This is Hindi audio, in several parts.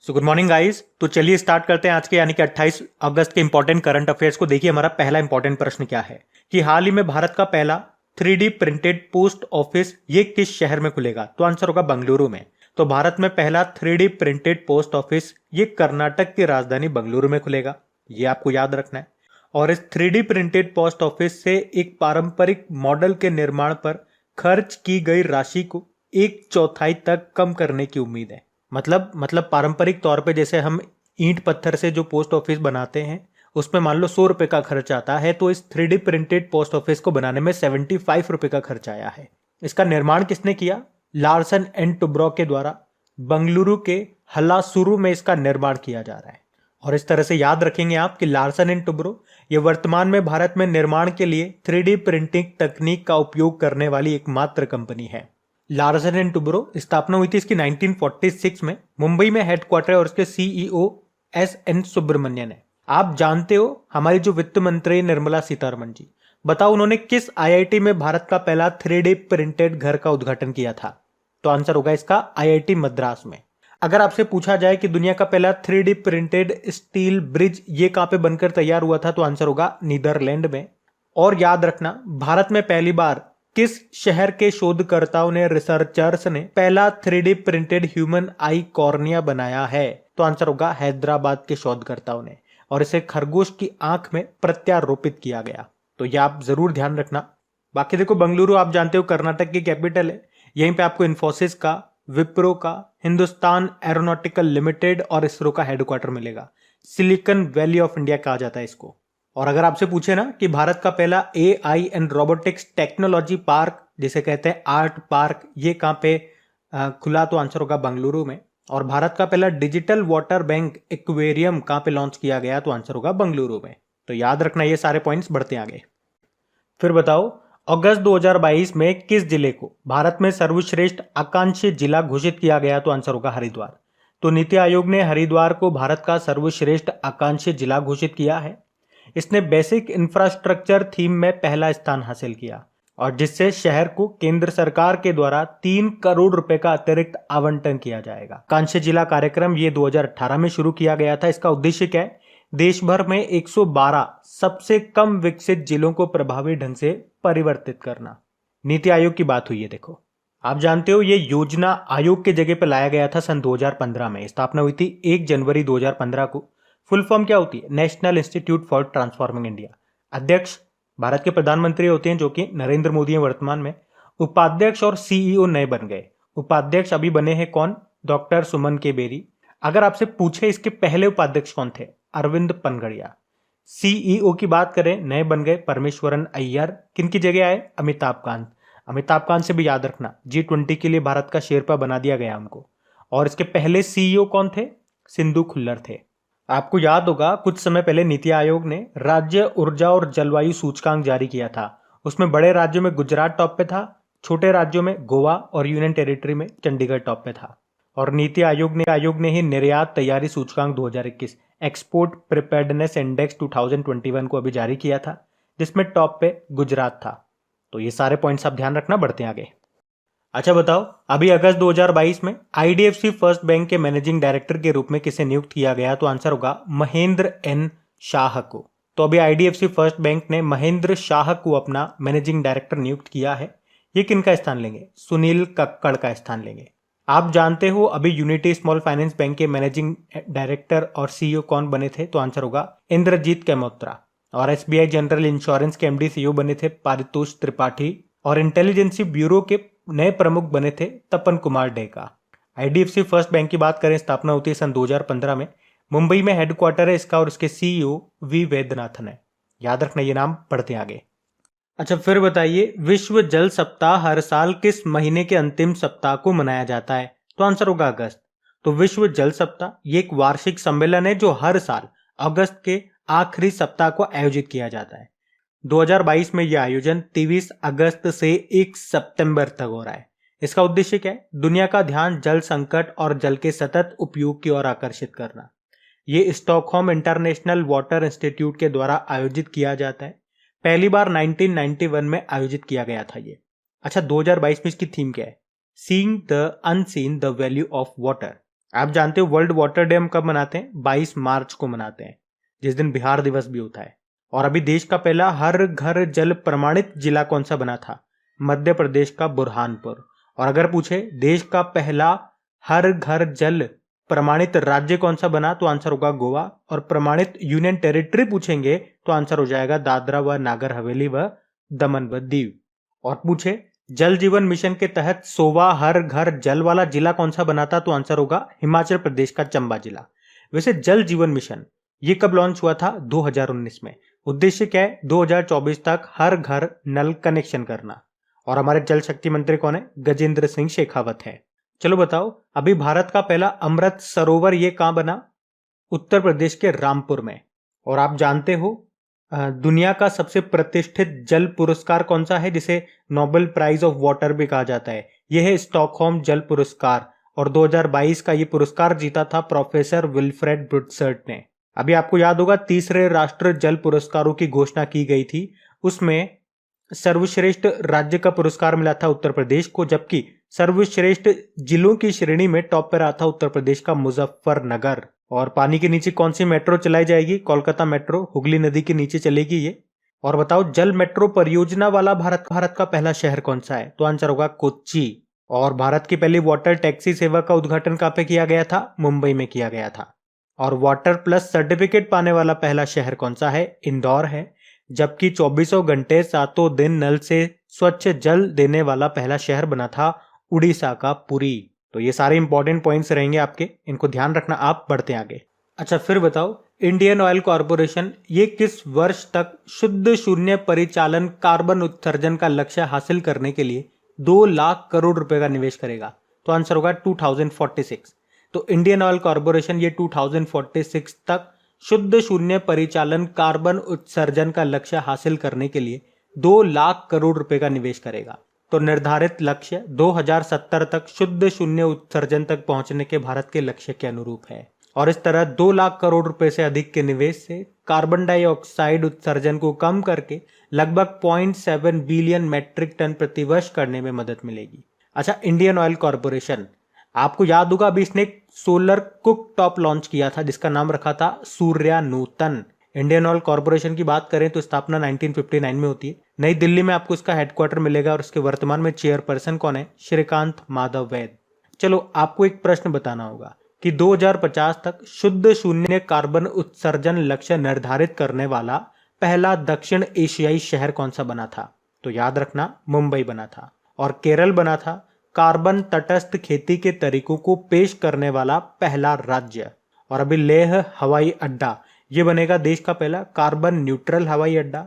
So good morning guys. तो चलिए स्टार्ट करते हैं आज के यानी कि 28 अगस्त के इंपॉर्टेंट करंट अफेयर्स को। देखिए हमारा पहला इंपॉर्टेंट प्रश्न क्या है कि हाल ही में भारत का पहला 3D प्रिंटेड पोस्ट ऑफिस ये किस शहर में खुलेगा? तो आंसर होगा बेंगलुरु में। तो भारत में पहला 3D प्रिंटेड पोस्ट ऑफिस ये कर्नाटक की राजधानी बेंगलुरु में खुलेगा, ये आपको याद रखना है। और इस 3D प्रिंटेड पोस्ट ऑफिस से एक पारंपरिक मॉडल के निर्माण पर खर्च की गई राशि को 1/4 तक कम करने की उम्मीद है। मतलब पारंपरिक तौर पे जैसे हम ईंट पत्थर से जो पोस्ट ऑफिस बनाते हैं उसमें मान लो 100 रुपए का खर्च आता है, तो इस 3D प्रिंटेड पोस्ट ऑफिस को बनाने में 75 रुपए का खर्च आया है। इसका निर्माण किसने किया? लार्सन एंड टुब्रो के द्वारा बंगलुरु के हलासुरु में इसका निर्माण किया जा रहा है। और इस तरह से याद रखेंगे आप कि लार्सन एंड टुब्रो ये वर्तमान में भारत में निर्माण के लिए 3D प्रिंटिंग तकनीक का उपयोग करने वाली एकमात्र कंपनी है। लार्सन एंड टुब्रो स्थापना हुई थी इसकी 1946 में। मुंबई में हेडक्वार्टर और उसके सीईओ एस.एन. सुब्रमण्यन है। आप जानते हो हमारी जो वित्त मंत्री निर्मला सीतारमण जी, बताओ उन्होंने किस आईआईटी में भारत का पहला 3D प्रिंटेड घर का उद्घाटन किया था? तो आंसर होगा इसका आईआईटी मद्रास में। अगर आपसे पूछा जाए कि दुनिया का पहला 3D प्रिंटेड स्टील ब्रिज ये कहां पे बनकर तैयार हुआ था, तो आंसर होगा नीदरलैंड में। और याद रखना भारत में पहली बार किस शहर के शोधकर्ताओं ने रिसर्चर्स ने पहला 3D प्रिंटेड ह्यूमन आई कॉर्निया बनाया है? तो आंसर होगा हैदराबाद के शोधकर्ताओं ने, और इसे खरगोश की आंख में प्रत्यारोपित किया गया। तो ये आप जरूर ध्यान रखना। बाकी देखो बेंगलुरु आप जानते हो कर्नाटक की कैपिटल है। यहीं पे आपको इन्फोसिस का, विप्रो का, हिंदुस्तान एरोनॉटिकल लिमिटेड और इसरो का हेडक्वार्टर मिलेगा। सिलिकॉन वैली ऑफ इंडिया कहा जाता है इसको। और अगर आपसे पूछे ना कि भारत का पहला AI and robotics technology park जिसे कहते हैं आर्ट पार्क ये कहां पे खुला, तो आंसर होगा बेंगलुरु में। और भारत का पहला डिजिटल वाटर बैंक एक्वेरियम कहां पे लॉन्च किया गया, तो आंसर होगा बेंगलुरु में। तो याद रखना ये सारे पॉइंट्स बढ़ते आगे। फिर बताओ अगस्त 2022 में किस जिले को भारत में सर्वश्रेष्ठ आकांक्षी जिला घोषित किया गया? तो आंसर होगा हरिद्वार। तो नीति आयोग ने हरिद्वार को भारत का सर्वश्रेष्ठ आकांक्षी जिला घोषित किया है। इसने बेसिक इंफ्रास्ट्रक्चर थीम में पहला स्थान हासिल किया, और जिससे शहर को केंद्र सरकार के द्वारा 3 करोड़ रुपए का अतिरिक्त आवंटन किया जाएगा। कांस्य जिला कार्यक्रम ये 2018 में शुरू किया गया था। इसका उद्देश्य क्या है? देश भर में 112 सबसे कम विकसित जिलों को प्रभावी ढंग से परिवर्तित करना। नीति आयोग की बात हुई है, देखो आप जानते हो ये योजना आयोग के जगह पर लाया गया था सन 2015 में। स्थापना हुई थी 1 जनवरी 2015 को। फुल फॉर्म क्या होती है? National institute for transforming India. अध्यक्ष भारत के प्रधानमंत्री होते हैं जो कि नरेंद्र मोदी हैं वर्तमान में। उपाध्यक्ष और सीईओ नए बन गए। उपाध्यक्ष अभी बने हैं कौन? डॉक्टर सुमन के बेरी। अगर आपसे पूछे इसके पहले उपाध्यक्ष कौन थे? अरविंद पनगड़िया। सीईओ की बात करें नए बन गए परमेश्वरन अय्यर। किनकी जगह आए? अमिताभ कांत। अमिताभ कांत से भी याद रखना G20 के लिए भारत का शेरपा बना दिया गया उनको। और इसके पहले सीईओ कौन थे? सिंधु खुल्लर थे। आपको याद होगा कुछ समय पहले नीति आयोग ने राज्य ऊर्जा और जलवायु सूचकांक जारी किया था। उसमें बड़े राज्यों में गुजरात टॉप पे था, छोटे राज्यों में गोवा और यूनियन टेरिटरी में चंडीगढ़ टॉप पे था। और नीति आयोग ने ही निर्यात तैयारी सूचकांक 2021 एक्सपोर्ट प्रिपेयर्डनेस इंडेक्स 2021 को अभी जारी किया था, जिसमें टॉप पे गुजरात था। तो ये सारे पॉइंट्स आप ध्यान रखना, बढ़ते हैं आगे। अच्छा बताओ अभी अगस्त 2022 में IDFC फर्स्ट बैंक के मैनेजिंग डायरेक्टर के रूप में किसे नियुक्त किया गया? तो आंसर होगा महेंद्र N शाह को। तो अभी IDFC फर्स्ट बैंक ने महेंद्र शाह को अपना मैनेजिंग डायरेक्टर नियुक्त किया है। ये किनका स्थान लेंगे? सुनील कक्कड़ का स्थान लेंगे। आप जानते हो अभी यूनिटी स्मॉल फाइनेंस बैंक के मैनेजिंग डायरेक्टर और CEO कौन बने थे? तो आंसर होगा इंद्रजीत कैमोत्रा। और SBI जनरल इंश्योरेंस के MD CEO बने थे पारितोष त्रिपाठी। और इंटेलिजेंसी ब्यूरो के नए प्रमुख बने थे Tapan Kumar Deka. IDFC first bank की बात करें स्थापना होती है सन 2015 में। मुंबई में हेडक्वार्टर है इसका और इसके CEO V वैद्यनाथन है। याद रखना ये नाम, पढ़ते आगे। अच्छा फिर बताइए विश्व जल सप्ताह हर साल किस महीने के अंतिम सप्ताह को मनाया जाता है? तो आंसर होगा अगस्त। तो विश्व जल सप्ताह ये एक वार्षिक सम्मेलन है जो हर साल अगस्त के आखिरी सप्ताह को आयोजित किया जाता है। 2022 में यह आयोजन 23 अगस्त से 1 सितंबर तक हो रहा है। इसका उद्देश्य क्या है? दुनिया का ध्यान जल संकट और जल के सतत उपयोग की ओर आकर्षित करना। ये स्टॉकहोम इंटरनेशनल वाटर इंस्टीट्यूट के द्वारा आयोजित किया जाता है। पहली बार 1991 में आयोजित किया गया था ये। अच्छा 2022 में इसकी थीम क्या है? Seeing the unseen the value of water. आप जानते हो वर्ल्ड वाटर डे हम कब मनाते हैं? 22 मार्च को मनाते हैं, जिस दिन बिहार दिवस भी होता है। और अभी देश का पहला हर घर जल प्रमाणित जिला कौन सा बना था? मध्य प्रदेश का बुरहानपुर। और अगर पूछे देश का पहला हर घर जल प्रमाणित राज्य कौन सा बना, तो आंसर होगा गोवा। और प्रमाणित यूनियन टेरिटरी पूछेंगे तो आंसर हो जाएगा दादरा व नागर हवेली व दमन व दीव। और पूछे जल जीवन मिशन के तहत 100वां हर घर जल वाला जिला कौन सा बना था, तो आंसर होगा हिमाचल प्रदेश का चंबा जिला। वैसे जल जीवन मिशन ये कब लॉन्च हुआ था? 2019 में। उद्देश्य क्या है? 2024 तक हर घर नल कनेक्शन करना। और हमारे जल शक्ति मंत्री कौन है? गजेंद्र सिंह शेखावत है। चलो बताओ, अभी भारत का पहला अमृत सरोवर ये कहां बना? उत्तर प्रदेश के रामपुर में। और आप जानते हो दुनिया का सबसे प्रतिष्ठित जल पुरस्कार कौन सा है, जिसे नोबेल प्राइज ऑफ वाटर भी कहा जाता है? यह है स्टॉकहोम जल पुरस्कार। और 2022 का ये पुरस्कार जीता था प्रोफेसर विल्फ्रेड ब्रुट्सर्ट ने। अभी आपको याद होगा तीसरे राष्ट्रीय जल पुरस्कारों की घोषणा की गई थी, उसमें सर्वश्रेष्ठ राज्य का पुरस्कार मिला था उत्तर प्रदेश को, जबकि सर्वश्रेष्ठ जिलों की श्रेणी में टॉप पर रहा था उत्तर प्रदेश का मुजफ्फरनगर। और पानी के नीचे कौन सी मेट्रो चलाई जाएगी? कोलकाता मेट्रो, हुगली नदी के नीचे चलेगी ये। और बताओ जल मेट्रो परियोजना वाला भारत का पहला शहर कौन सा है? तो आंसर होगा कोच्चि। और भारत की पहली वाटर टैक्सी सेवा का उद्घाटन कहां पे किया गया था? मुंबई में किया गया था। और वाटर प्लस सर्टिफिकेट पाने वाला पहला शहर कौन सा है? इंदौर है। जबकि 24 घंटे 7 दिन नल से स्वच्छ जल देने वाला पहला शहर बना था उड़ीसा का पुरी। तो ये सारे इंपॉर्टेंट पॉइंट्स रहेंगे आपके, इनको ध्यान रखना। आप बढ़ते आगे। अच्छा फिर बताओ, इंडियन ऑयल कॉर्पोरेशन ये किस वर्ष तक शुद्ध शून्य परिचालन कार्बन उत्सर्जन का लक्ष्य हासिल करने के लिए 2 लाख करोड़ रुपए का निवेश करेगा? तो आंसर होगा 2046। तो इंडियन ऑयल कॉर्पोरेशन ये 2046 तक शुद्ध शून्य परिचालन कार्बन उत्सर्जन का लक्ष्य हासिल करने के लिए 2 लाख करोड़ रुपए का निवेश करेगा। तो निर्धारित लक्ष्य 2070 तक शुद्ध शून्य उत्सर्जन तक पहुंचने के भारत के लक्ष्य के अनुरूप है। और इस तरह 2 लाख करोड़ रुपए से अधिक के निवेश से कार्बन डाइऑक्साइड उत्सर्जन को कम करके लगभग 0.7 बिलियन मैट्रिक टन प्रति वर्ष करने में मदद मिलेगी। अच्छा, इंडियन ऑयल कॉर्पोरेशन, आपको याद होगा अभी इसने एक सोलर कुक टॉप लॉन्च किया था जिसका नाम रखा था सूर्या नूतन। इंडियन ऑयल कॉर्पोरेशन की बात करें तो स्थापना 1959 में होती है। नई दिल्ली में आपको इसका हेडक्वार्टर मिलेगा और इसके वर्तमान में चेयरपर्सन कौन है? श्रीकांत माधव वैद। चलो आपको एक प्रश्न बताना होगा कि 2050 तक शुद्ध शून्य कार्बन उत्सर्जन लक्ष्य निर्धारित करने वाला पहला दक्षिण एशियाई शहर कौन सा बना था? तो याद रखना मुंबई बना था। और केरल बना था कार्बन तटस्थ खेती के तरीकों को पेश करने वाला पहला राज्य। और अभी लेह हवाई अड्डा ये बनेगा देश का पहला कार्बन न्यूट्रल हवाई अड्डा।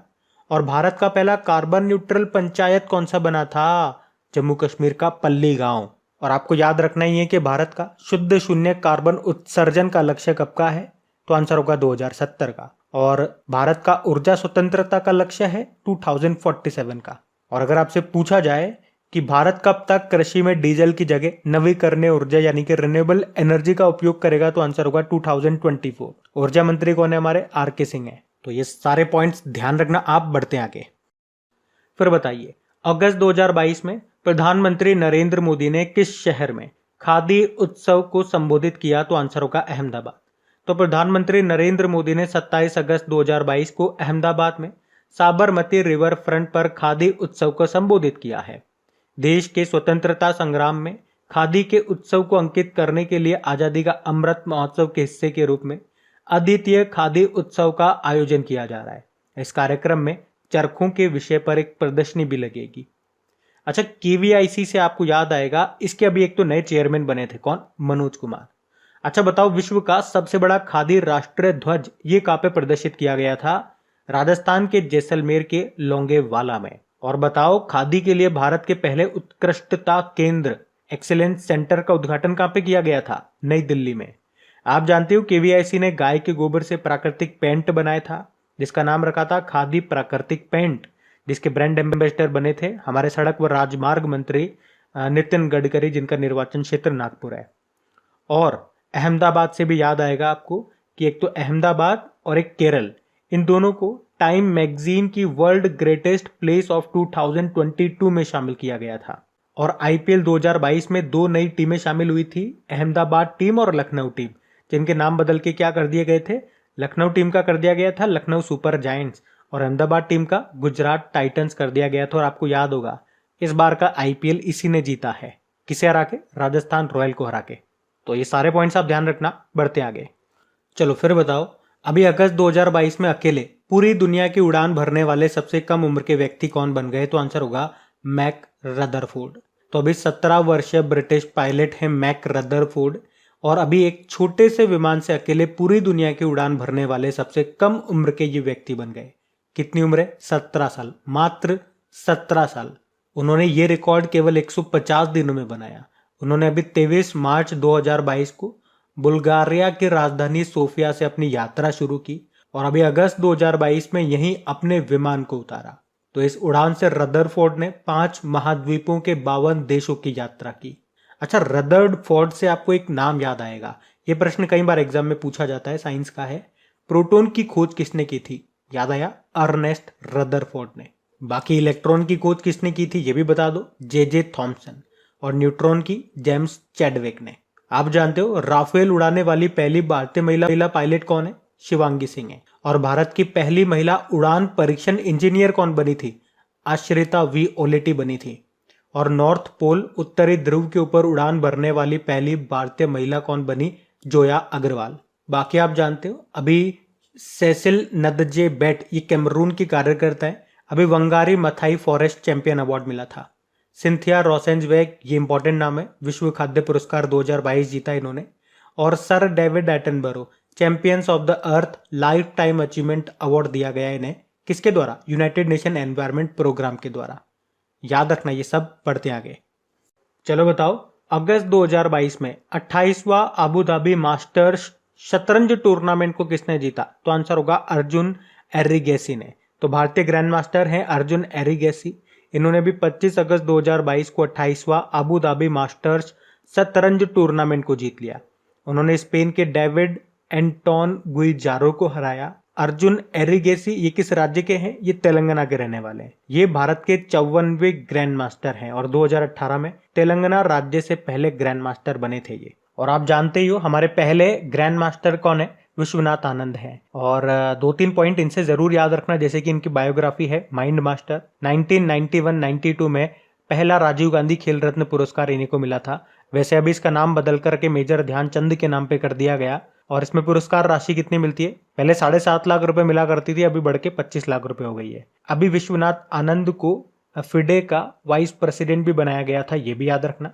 और भारत का पहला कार्बन न्यूट्रल पंचायत कौन सा बना था? जम्मू कश्मीर का पल्ली गांव। और आपको याद रखना ही है कि भारत का शुद्ध शून्य कार्बन उत्सर्जन का लक्ष्य कब का है? तो आंसर होगा 2070 का। और भारत का ऊर्जा स्वतंत्रता का लक्ष्य है 2047 का। और अगर आपसे पूछा जाए कि भारत कब तक कृषि में डीजल की जगह नवीकरणीय ऊर्जा यानी कि रिन्यूएबल एनर्जी का उपयोग करेगा, तो आंसर होगा 2024। ऊर्जा मंत्री कौन है? हमारे आर.के. सिंह है। तो ये सारे पॉइंट्स ध्यान रखना। आप बढ़ते आगे। फिर बताइए, अगस्त 2022 में प्रधानमंत्री नरेंद्र मोदी ने किस शहर में खादी उत्सव को संबोधित किया? तो आंसर होगा अहमदाबाद। तो प्रधानमंत्री नरेंद्र मोदी ने 27 अगस्त 2022 को अहमदाबाद में साबरमती रिवर फ्रंट पर खादी उत्सव को संबोधित किया है। देश के स्वतंत्रता संग्राम में खादी के उत्सव को अंकित करने के लिए आजादी का अमृत महोत्सव के हिस्से के रूप में अद्वितीय खादी उत्सव का आयोजन किया जा रहा है। इस कार्यक्रम में चरखों के विषय पर एक प्रदर्शनी भी लगेगी। अच्छा, केवीआईसी से आपको याद आएगा, इसके अभी एक तो नए चेयरमैन बने थे। कौन? मनोज कुमार। अच्छा बताओ, विश्व का सबसे बड़ा खादी राष्ट्रीय ध्वज ये कहां पे प्रदर्शित किया गया था? राजस्थान के जैसलमेर के लोंगेवाला में। और बताओ, खादी के लिए भारत के पहले उत्कृष्टता केंद्र एक्सीलेंस सेंटर का उद्घाटन कहां पे किया गया था? नई दिल्ली में। आप जानते हो केवीआईसी ने गाय के गोबर से प्राकृतिक पेंट बनाया था जिसका नाम रखा था खादी प्राकृतिक पेंट, जिसके ब्रांड एम्बेसडर बने थे हमारे सड़क व राजमार्ग मंत्री नितिन गडकरी, जिनका निर्वाचन क्षेत्र नागपुर है। और अहमदाबाद से भी याद आएगा आपको कि एक तो अहमदाबाद और एक केरल, इन दोनों को टाइम मैगजीन की वर्ल्ड ग्रेटेस्ट प्लेस ऑफ 2022 में शामिल किया गया था। और आईपीएल 2022 में दो नई टीमें शामिल हुई थी, अहमदाबाद टीम और लखनऊ टीम, जिनके नाम बदल के क्या कर दिए गए थे। लखनऊ टीम का कर दिया गया था लखनऊ सुपर जायंट्स और अहमदाबाद टीम का गुजरात टाइटंस कर दिया गया था। और आपको याद होगा इस बार का आईपीएल इसी ने जीता है, किसे हरा के, राजस्थान रॉयल को हरा के। तो ये सारे पॉइंट्स आप ध्यान रखना। बढ़ते आगे। चलो फिर बताओ, अभी अगस्त 2022 में अकेले पूरी दुनिया की उड़ान भरने वाले सबसे कम उम्र के व्यक्ति कौन बन गए? तो आंसर होगा मैक रदरफोर्ड। तो अभी 17 वर्षीय ब्रिटिश पायलट है मैक रदरफोर्ड और अभी एक छोटे से विमान से अकेले पूरी दुनिया की उड़ान भरने वाले सबसे कम उम्र के ये व्यक्ति बन गए। कितनी उम्र है? 17 साल, मात्र 17 साल। उन्होंने ये रिकॉर्ड केवल 150 दिनों में बनाया। उन्होंने अभी 23 मार्च 2022 को बुल्गारिया की राजधानी सोफिया से अपनी यात्रा शुरू की और अभी अगस्त 2022 में यहीं अपने विमान को उतारा। तो इस उड़ान से रदरफोर्ड ने 5 महाद्वीपों के 52 देशों की यात्रा की। अच्छा, रदरफोर्ड से आपको एक नाम याद आएगा, ये प्रश्न कई बार एग्जाम में पूछा जाता है, साइंस का है। प्रोटॉन की खोज किसने की थी? याद आया, अर्नेस्ट रदरफोर्ड ने। बाकी इलेक्ट्रॉन की खोज किसने की थी ये भी बता दो, जे थॉमसन। और न्यूट्रॉन की जेम्स चैडविक ने। आप जानते हो राफेल उड़ाने वाली पहली भारतीय महिला पायलट कौन है? शिवांगी सिंह है। और भारत की पहली महिला उड़ान परीक्षण इंजीनियर कौन बनी थी? आश्रिता वी ओलेटी बनी थी। और नॉर्थ पोल उत्तरी ध्रुव के ऊपर उड़ान भरने वाली पहली भारतीय महिला कौन बनी? जोया अग्रवाल। बाकी आप जानते हो अभी सेसिल नदजे बेट, ये कैमरून की कार्यकर्ता है, अभी Wangari Maathai forest champion award मिला था। सिंथिया रोसेंजवेग, ये इंपॉर्टेंट नाम है, विश्व खाद्य पुरस्कार 2022 जीता इन्होंने। और sir David Attenborough champions of the earth life time achievement award दिया गया इन्हें, किसके द्वारा? यूनाइटेड नेशन एनवायरमेंट प्रोग्राम के द्वारा। याद रखना ये सब। बढ़ते आगे। चलो बताओ, अगस्त 2022 में 28वां अबू धाबी मास्टर्स शतरंज टूर्नामेंट को किसने जीता? तो आंसर होगा अर्जुन एरिगेसी ने। तो भारतीय ग्रैंड मास्टर हैं अर्जुन एरिगेसी। इन्होंने भी 25 अगस्त 2022 को 28वां अबू धाबी मास्टर्स शतरंज टूर्नामेंट को जीत लिया। उन्होंने स्पेन के डेविड एंटोन गुइजारो को हराया। अर्जुन एरिगेसी ये किस राज्य के हैं? ये तेलंगाना के रहने वाले हैं। ये भारत के 54वें ग्रैंड मास्टर हैं और 2018 में तेलंगाना राज्य से पहले ग्रैंड मास्टर बने थे ये। और आप जानते ही हो हमारे पहले ग्रैंड मास्टर कौन है? विश्वनाथ आनंद है। और 2-3 पॉइंट इनसे जरूर याद रखना, जैसे कि इनकी बायोग्राफी है माइंड मास्टर। 1991-92 में पहला राजीव गांधी खेल रत्न पुरस्कार इन्हीं को मिला था। वैसे अभी इसका नाम बदल करके मेजर ध्यानचंद के नाम पे कर दिया गया। और इसमें पुरस्कार राशि कितनी मिलती है? पहले 7.5 लाख रुपए मिला करती थी, अभी बढ़ के 25 लाख रुपए हो गई है। अभी विश्वनाथ आनंद को फिडे का वाइस प्रेसिडेंट भी बनाया गया था, ये भी याद रखना।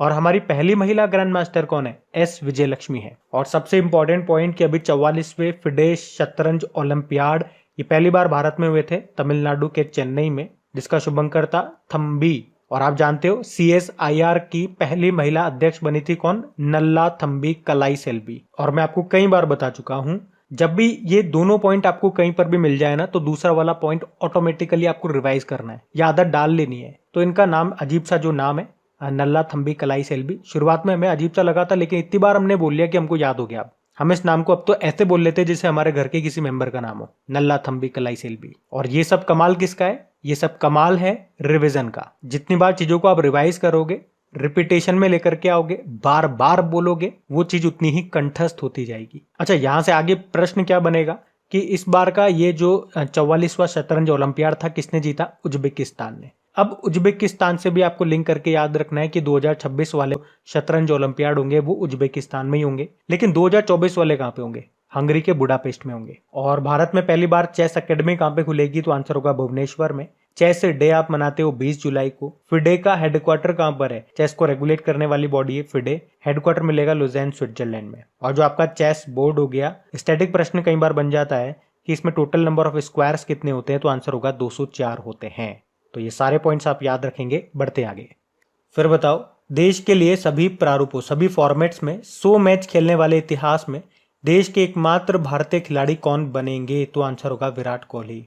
और हमारी पहली महिला ग्रैंड मास्टर कौन है? एस विजयलक्ष्मी है। और सबसे इंपॉर्टेंट पॉइंट कि अभी 44वें फिडे शतरंज ओलंपियाड ये पहली बार भारत में हुए थे, तमिलनाडु के चेन्नई में, जिसका शुभंकर था थम्बी। और आप जानते हो CSIR की पहली महिला अध्यक्ष बनी थी कौन? नल्ला थम्बी कलाई सेल्वी। और मैं आपको कई बार बता चुका हूं, जब भी ये दोनों पॉइंट आपको कहीं पर भी मिल जाए ना, तो दूसरा वाला पॉइंट ऑटोमेटिकली आपको रिवाइज करना है, ये आदत डाल लेनी है। तो इनका नाम अजीब सा जो नाम है, नल्ला थम्बी कलाई सेल्वी, शुरुआत में हमें अजीब सा लगा था, लेकिन इतनी बार हमने बोल लिया कि हमको याद हो गया। अब हम इस नाम को अब तो ऐसे बोल लेते हैं जैसे हमारे घर के किसी मेंबर का नाम हो, नल्ला थम्बी कलाई सेल्वी। और ये सब कमाल किसका है? ये सब कमाल है रिवीजन का। जितनी बार चीजों को आप रिवाइज करोगे, रिपीटेशन में लेकर के आओगे, बार बार बोलोगे, वो चीज उतनी ही कंठस्थ होती जाएगी। अच्छा, यहां से आगे प्रश्न क्या बनेगा कि इस बार का ये जो 44वां शतरंज ओलंपियाड था किसने जीता? उज्बेकिस्तान ने। अब उज्बेकिस्तान से भी आपको लिंक करके याद रखना है कि 2026 वाले शतरंज ओलंपियाड होंगे वो उज्बेकिस्तान में ही होंगे, लेकिन 2024 वाले कहां पे होंगे? हंगरी के बुडापेस्ट में होंगे। और भारत में पहली बार चेस अकेडमी कहां पे खुलेगी? तो आंसर होगा भुवनेश्वर में। चेस डे आप मनाते हो 20 जुलाई को। फिडे का हेडक्वार्टर कहां पर है? चेस को रेगुलेट करने वाली बॉडी है फिडे, हेडक्वार्टर मिलेगा लुज़ेन स्विट्जरलैंड में। और जो आपका चेस बोर्ड हो गया, स्टैटिक प्रश्न कई बार बन जाता है कि इसमें टोटल नंबर ऑफ स्क्वायर्स कितने होते हैं? तो आंसर होगा 204 होते हैं। तो ये सारे पॉइंट्स आप याद रखेंगे। बढ़ते आगे। फिर बताओ, देश के लिए सभी प्रारूपों, सभी फॉर्मेट्स में 100 मैच खेलने वाले इतिहास में देश के एकमात्र भारतीय खिलाड़ी कौन बनेंगे? तो आंसर होगा विराट कोहली।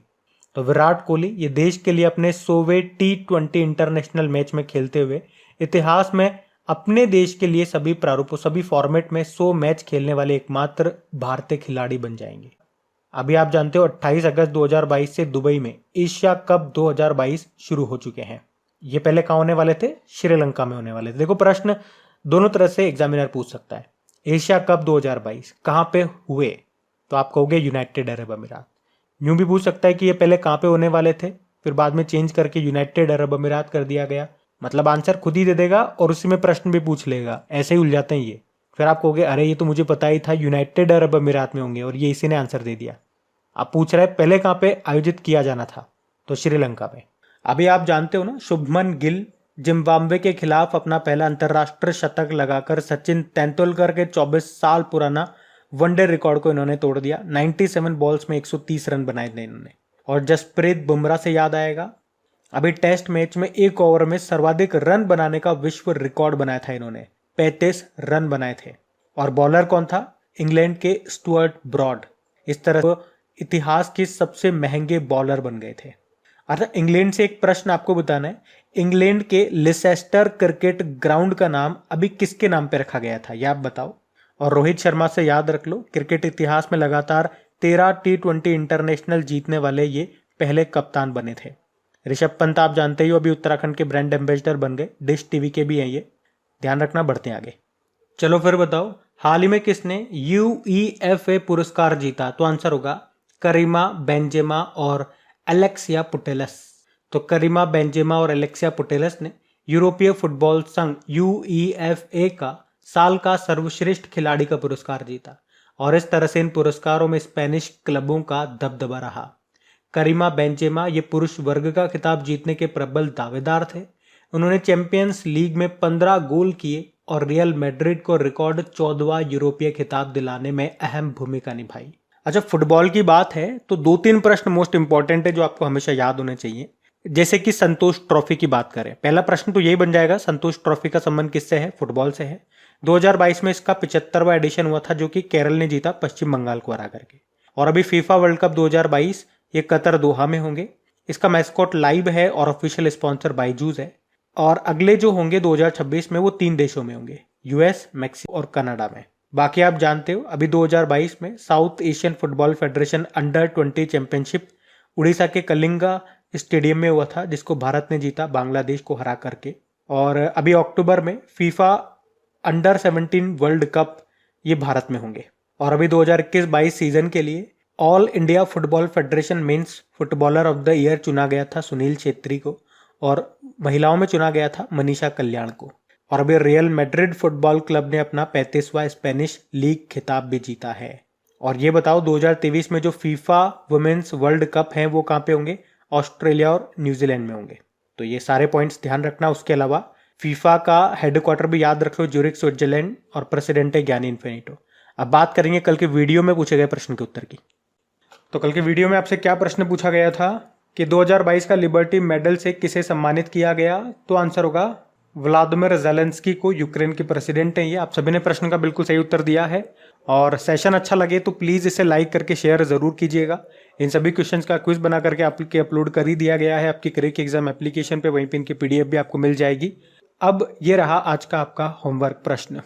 तो विराट कोहली ये देश के लिए अपने 100वें T20 इंटरनेशनल मैच में खेलते हुए इतिहास में अपने देश के लिए सभी प्रारूपों, सभी फॉर्मेट में 100 मैच खेलने वाले एकमात्र भारतीय खिलाड़ी बन जाएंगे। अभी आप जानते हो 28 अगस्त 2022 से दुबई में एशिया कप 2022 शुरू हो चुके हैं। ये पहले कहाँ होने वाले थे? श्रीलंका में होने वाले थे। देखो प्रश्न दोनों तरह से एग्जामिनर पूछ सकता है। एशिया कप 2022 कहाँ पे हुए? तो आप कहोगे यूनाइटेड अरब अमीरात। यूं भी पूछ सकता है कि ये पहले कहाँ पे होने वाले थे, फिर बाद में चेंज करके यूनाइटेड अरब अमीरात कर दिया गया। मतलब आंसर खुद ही दे देगा और उसी में प्रश्न भी पूछ लेगा। ऐसे ही उलझाते हैं ये। फिर आप कहोगे अरे ये तो मुझे पता ही था, यूनाइटेड अरब अमीरात में होंगे, और ये इसी ने आंसर दे दिया। आप पूछ रहे हैं पहले कहाँ पे आयोजित किया जाना था? तो श्रीलंका में। अभी आप जानते हो ना, शुभमन गिल जिम्बाब्वे के खिलाफ अपना पहला अंतरराष्ट्रीय शतक लगाकर सचिन तेंदुलकर के 24 साल पुराना वनडे रिकॉर्ड को इन्होंने तोड़ दिया। 97 बॉल्स में 130 रन बनाए थे इन्होंने। और जसप्रीत बुमराह से याद आएगा, अभी टेस्ट मैच में एक ओवर में सर्वाधिक रन बनाने का विश्व रिकॉर्ड बनाया था इन्होंने, 35 रन बनाए थे। और बॉलर कौन था? इंग्लैंड के स्टुअर्ट ब्रॉड। इस तरह इतिहास के सबसे महंगे बॉलर बन गए थे। अर्थात इंग्लैंड से एक प्रश्न आपको बताना है, इंग्लैंड के लिसेस्टर क्रिकेट ग्राउंड का नाम अभी किसके नाम पे रखा गया था, यह आप बताओ। और रोहित शर्मा से याद रख लो, क्रिकेट इतिहास में लगातार 13 T20 इंटरनेशनल जीतने वाले ये पहले कप्तान बने थे। ऋषभ पंत आप जानते ही हो, अभी उत्तराखंड के ब्रांड एम्बेसडर बन गए, डिश टीवी के भी हैं ये। ध्यान रखना, बढ़ते हैं आगे। चलो फिर बताओ, हाल ही में किसने UEFA पुरस्कार जीता? तो आंसर होगा करीमा बेंजेमा और एलेक्सिया पुटेलस। तो करीमा बेंजेमा और एलेक्सिया पुटेलस ने यूरोपीय फुटबॉल संघ UEFA का साल का सर्वश्रेष्ठ खिलाड़ी का पुरस्कार जीता, और इस तरह से इन पुरस्कारों में स्पेनिश क्लबों का दबदबा रहा। करीमा बेंजेमा ये पुरुष वर्ग का खिताब जीतने के प्रबल दावेदार थे। उन्होंने चैंपियंस लीग में 15 गोल किए और रियल मैड्रिड को रिकॉर्ड 14वां यूरोपीय खिताब दिलाने में अहम भूमिका निभाई। अच्छा, फुटबॉल की बात है तो 2-3 प्रश्न मोस्ट इंपॉर्टेंट है जो आपको हमेशा याद होने चाहिए। जैसे कि संतोष ट्रॉफी की बात करें, पहला प्रश्न तो यही बन जाएगा, संतोष ट्रॉफी का संबंध किससे है? फुटबॉल से है। 2022 में इसका 75वां एडिशन हुआ था, जो कि केरल ने जीता पश्चिम बंगाल को हरा करके। और अभी फीफा वर्ल्ड कप 2022 ये कतर दोहा में होंगे। इसका मैस्कॉट लाइव है और ऑफिशियल स्पॉन्सर बायजूस है। और अगले जो होंगे 2026 में वो 3 देशों में होंगे, यूएस, मैक्सिको और कनाडा में। बाकी आप जानते हो, अभी 2022 में south Asian football federation under 20 championship Orissa के कलिंगा स्टेडियम में हुआ था, जिसको भारत ने जीता बांग्लादेश को हरा करके। और अभी अक्टूबर में फीफा अंडर 17 वर्ल्ड कप ये भारत में होंगे। और अभी 2021-22 सीजन के लिए All India Football Federation men's footballer of the year चुना गया था सुनील छेत्री को, और महिलाओं में चुना गया था मनीषा कल्याण को। और अभी रियल मैड्रिड फुटबॉल क्लब ने अपना 35वां स्पेनिश लीग खिताब भी जीता है। और ये बताओ 2023 में जो फीफा वुमेन्स वर्ल्ड कप है वो कहाँ पे होंगे? ऑस्ट्रेलिया और न्यूजीलैंड में होंगे। तो ये सारे पॉइंट्स ध्यान रखना। उसके अलावा फीफा का हेडक्वार्टर भी याद रख लो, ज्यूरिख स्विट्जरलैंड, और प्रेसिडेंट है ज्ञानी इन्फिनिटो। अब बात करेंगे कल के वीडियो में पूछे गए प्रश्न के उत्तर की। तो कल के वीडियो में आपसे क्या प्रश्न पूछा गया था कि 2022 का लिबर्टी मेडल से किसे सम्मानित किया गया? तो आंसर होगा व्लादिमीर ज़ेलेंस्की को, यूक्रेन के प्रेसिडेंट हैं ये। आप सभी ने प्रश्न का बिल्कुल सही उत्तर दिया है। और सेशन अच्छा लगे तो प्लीज़ इसे लाइक करके शेयर ज़रूर कीजिएगा। इन सभी क्वेश्चंस का क्विज बना करके आपके अपलोड कर ही दिया गया है आपकी क्रेक एग्जाम एप्लीकेशन पे, वहीं पे इनकी PDF भी आपको मिल जाएगी। अब ये रहा आज का आपका होमवर्क प्रश्न।